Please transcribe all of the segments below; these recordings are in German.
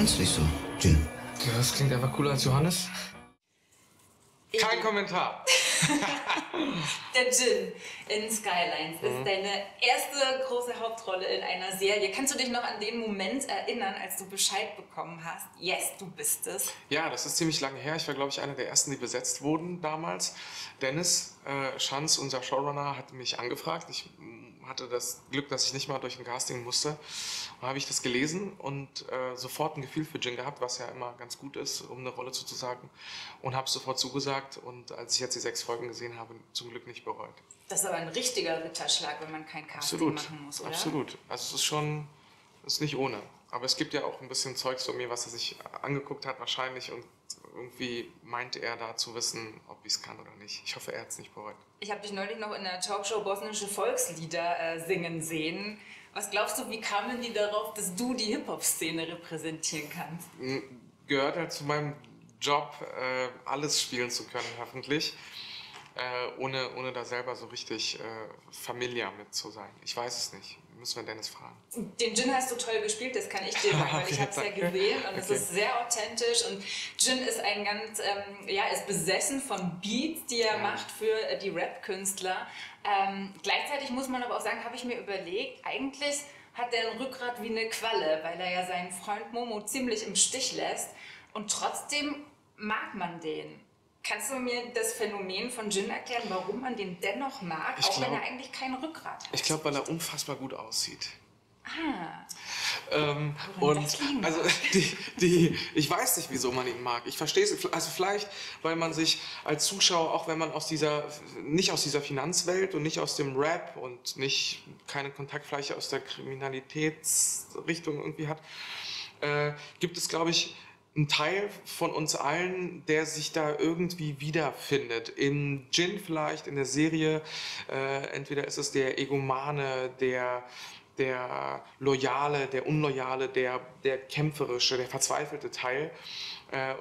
findest du dich so, Jin? Ja, das klingt einfach cooler als Johannes. Kein Kommentar. Der Jin in Skylines ist deine erste große Hauptrolle in einer Serie. Kannst du dich noch an den Moment erinnern, als du Bescheid bekommen hast? Yes, du bist es. Ja, das ist ziemlich lange her. Ich war, glaube ich, einer der ersten, die besetzt wurden damals. Dennis Schanz, unser Showrunner, hat mich angefragt. Ich hatte das Glück, dass ich nicht mal durch ein Casting musste. Und habe ich das gelesen und sofort ein Gefühl für Jin gehabt, was ja immer ganz gut ist, um eine Rolle zuzusagen. Und habe sofort zugesagt. Und als ich jetzt die 6 Folgen gesehen habe, zum Glück nicht bereut. Das ist aber ein richtiger Ritterschlag, wenn man kein Casting machen muss, oder? Absolut. Also es ist schon, ist nicht ohne. Aber es gibt ja auch ein bisschen Zeugs von mir, was er sich angeguckt hat wahrscheinlich. Und irgendwie meint er da zu wissen, ob ich es kann oder nicht. Ich hoffe, er hat es nicht bereut. Ich habe dich neulich noch in der Talkshow bosnische Volkslieder singen sehen. Was glaubst du, wie kamen die darauf, dass du die Hip-Hop-Szene repräsentieren kannst? Gehört halt zu meinem Job, alles spielen zu können, hoffentlich. Ohne da selber so richtig familiar mit zu sein. Ich weiß es nicht. Müssen wir Dennis fragen. Den Jin hast du toll gespielt, das kann ich dir sagen, weil ich habe es ja gesehen und es ist sehr authentisch und Jin ist ein ganz, ist besessen von Beats, die er macht für die Rap-Künstler. Gleichzeitig muss man aber auch sagen, habe ich mir überlegt, eigentlich hat er ein Rückgrat wie eine Qualle, weil er ja seinen Freund Momo ziemlich im Stich lässt und trotzdem mag man den. Kannst du mir das Phänomen von Jin erklären, warum man den dennoch mag, wenn er eigentlich kein Rückgrat hat? Ich glaube, weil er unfassbar gut aussieht. Und also ich weiß nicht, wieso man ihn mag. Ich verstehe es, also vielleicht, weil man sich als Zuschauer, auch wenn man nicht aus dieser Finanzwelt und nicht aus dem Rap und keine Kontaktfläche aus der Kriminalitätsrichtung irgendwie hat, gibt es, glaube ich, ein Teil von uns allen, der sich da irgendwie wiederfindet. In Jin vielleicht, in der Serie, entweder ist es der Egomane, der Loyale, der Unloyale, der Kämpferische, der verzweifelte Teil.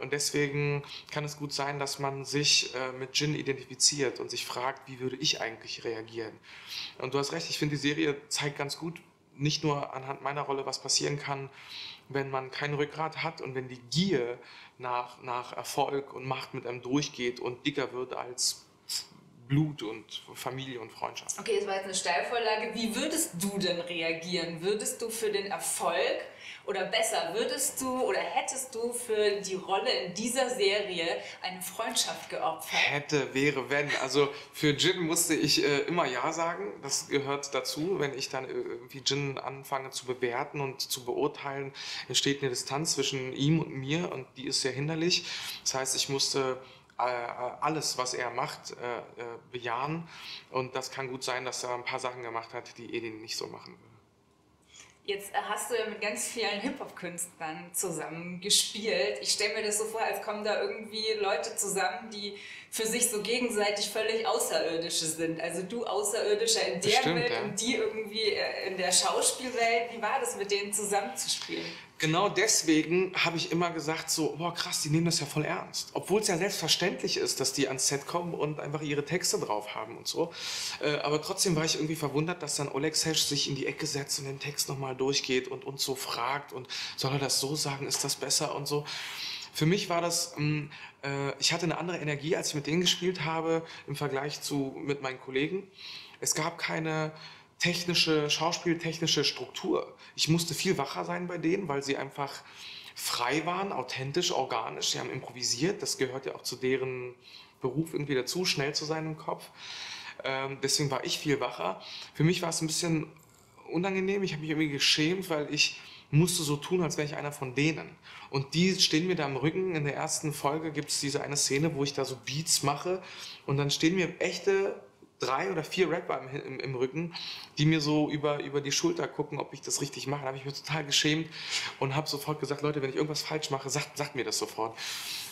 Und deswegen kann es gut sein, dass man sich mit Jin identifiziert und sich fragt, wie würde ich eigentlich reagieren? Und du hast recht, ich finde, die Serie zeigt ganz gut, nicht nur anhand meiner Rolle, was passieren kann, wenn man kein Rückgrat hat und wenn die Gier nach Erfolg und Macht mit einem durchgeht und dicker wird als Blut und Familie und Freundschaft. Okay, das war jetzt eine Steilvorlage. Wie würdest du denn reagieren? Würdest du für den Erfolg oder besser, hättest du für die Rolle in dieser Serie eine Freundschaft geopfert? Hätte, wäre, wenn. Also für Jin musste ich immer Ja sagen. Das gehört dazu. Wenn ich dann irgendwie Jin anfange zu bewerten und zu beurteilen, entsteht eine Distanz zwischen ihm und mir und die ist sehr hinderlich. Das heißt, ich musste alles, was er macht, bejahen. Und das kann gut sein, dass er ein paar Sachen gemacht hat, die Edin nicht so machen würde. Jetzt hast du ja mit ganz vielen Hip-Hop-Künstlern zusammen gespielt. Ich stelle mir das so vor, als kommen da irgendwie Leute zusammen, die für sich so gegenseitig völlig Außerirdische sind. Also du Außerirdischer in der Welt und die irgendwie in der Schauspielwelt. Wie war das, mit denen zusammenzuspielen? Genau deswegen habe ich immer gesagt so, boah krass, die nehmen das ja voll ernst. Obwohl es ja selbstverständlich ist, dass die ans Set kommen und einfach ihre Texte drauf haben und so. Aber trotzdem war ich irgendwie verwundert, dass dann Oleg Sesh sich in die Ecke setzt und den Text nochmal durchgeht und uns so fragt und soll er das so sagen, ist das besser und so. Für mich war das, ich hatte eine andere Energie, als ich mit denen gespielt habe, im Vergleich mit meinen Kollegen. Es gab keine schauspieltechnische Struktur. Ich musste viel wacher sein bei denen, weil sie einfach frei waren, authentisch, organisch. Sie haben improvisiert, das gehört ja auch zu deren Beruf irgendwie dazu, schnell zu sein im Kopf. Deswegen war ich viel wacher. Für mich war es ein bisschen unangenehm, ich habe mich irgendwie geschämt, weil ich musste so tun, als wäre ich einer von denen. Und die stehen mir da im Rücken. In der ersten Folge gibt es diese eine Szene, wo ich da so Beats mache und dann stehen mir echte 3 oder 4 Rapper im Rücken, die mir so über die Schulter gucken, ob ich das richtig mache. Da habe ich mich total geschämt und habe sofort gesagt, Leute, wenn ich irgendwas falsch mache, sagt mir das sofort.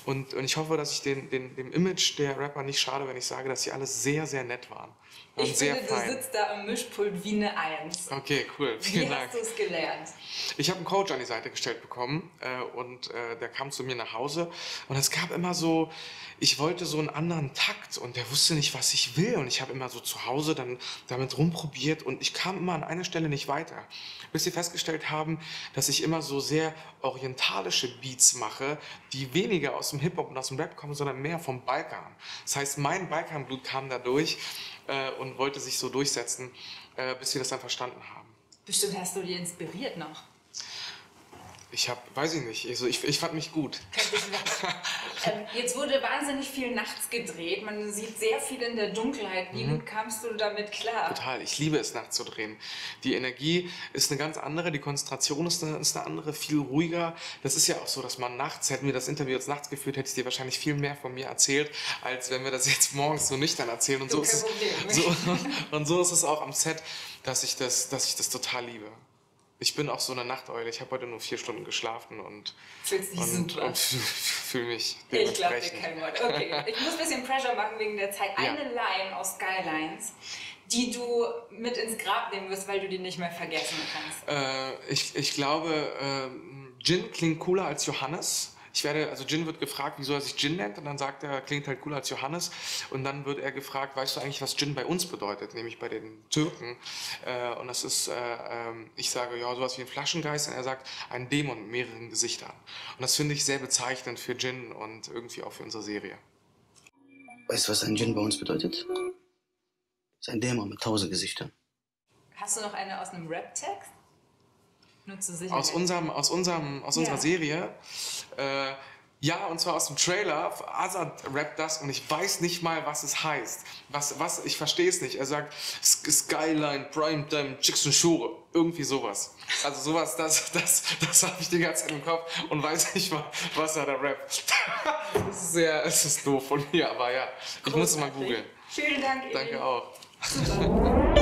Und ich hoffe, dass ich dem Image der Rapper nicht schade, wenn ich sage, dass sie alle sehr, sehr nett waren. Ich finde, du sitzt da am Mischpult wie eine Eins. Okay, cool. Vielen Dank. Wie hast du es gelernt? Ich habe einen Coach an die Seite gestellt bekommen und der kam zu mir nach Hause und es gab immer so, ich wollte so einen anderen Takt und der wusste nicht, was ich will und ich habe immer so zu Hause dann damit rumprobiert und ich kam immer an einer Stelle nicht weiter, bis sie festgestellt haben, dass ich immer so sehr orientalische Beats mache, die weniger aus dem Hip-Hop und aus dem Rap kommen, sondern mehr vom Balkan. Das heißt, mein Balkanblut kam da durch und wollte sich so durchsetzen, bis sie das dann verstanden haben. Bestimmt hast du die inspiriert noch. Weiß ich nicht, also ich fand mich gut. Jetzt wurde wahnsinnig viel nachts gedreht, man sieht sehr viel in der Dunkelheit. Wie gut kamst du damit klar? Total, ich liebe es nachts zu drehen. Die Energie ist eine ganz andere, die Konzentration ist eine andere, viel ruhiger. Das ist ja auch so, dass man nachts, hätten wir das Interview jetzt nachts geführt, hätte ich dir wahrscheinlich viel mehr von mir erzählt, als wenn wir das jetzt morgens so nüchtern erzählen. Und so ist es auch am Set, dass ich das total liebe. Ich bin auch so eine Nachteule. Ich habe heute nur 4 Stunden geschlafen und fühle mich dementsprechend. Ich glaube dir kein Wort. Okay, ich muss ein bisschen Pressure machen wegen der Zeit. Eine Line aus Skylines, die du mit ins Grab nehmen wirst, weil du die nicht mehr vergessen kannst. Ich glaube, Jin klingt cooler als Johannes. Jin wird gefragt, wieso er sich Jin nennt und dann sagt er, klingt halt cooler als Johannes und dann wird er gefragt, weißt du eigentlich, was Jin bei uns bedeutet, nämlich bei den Türken und das ist, ich sage, ja, sowas wie ein Flaschengeist und er sagt, ein Dämon mit mehreren Gesichtern und das finde ich sehr bezeichnend für Jin und irgendwie auch für unsere Serie. Weißt du, was ein Jin bei uns bedeutet? Das ist ein Dämon mit 1000 Gesichtern. Hast du noch eine aus einem Rap-Text? Nur zur Sicherheit. Aus unserer Serie. Ja, und zwar aus dem Trailer. Azad rappt das und ich weiß nicht mal, was es heißt. Ich verstehe es nicht. Er sagt Skyline, Primetime, Chicks und Schure. Irgendwie sowas. Also sowas, das habe ich die ganze Zeit im Kopf und weiß nicht mal, was er da rappt. Es ist doof von mir, aber ja. Ich muss es mal googeln. Vielen Dank, Eli. Danke auch. Super.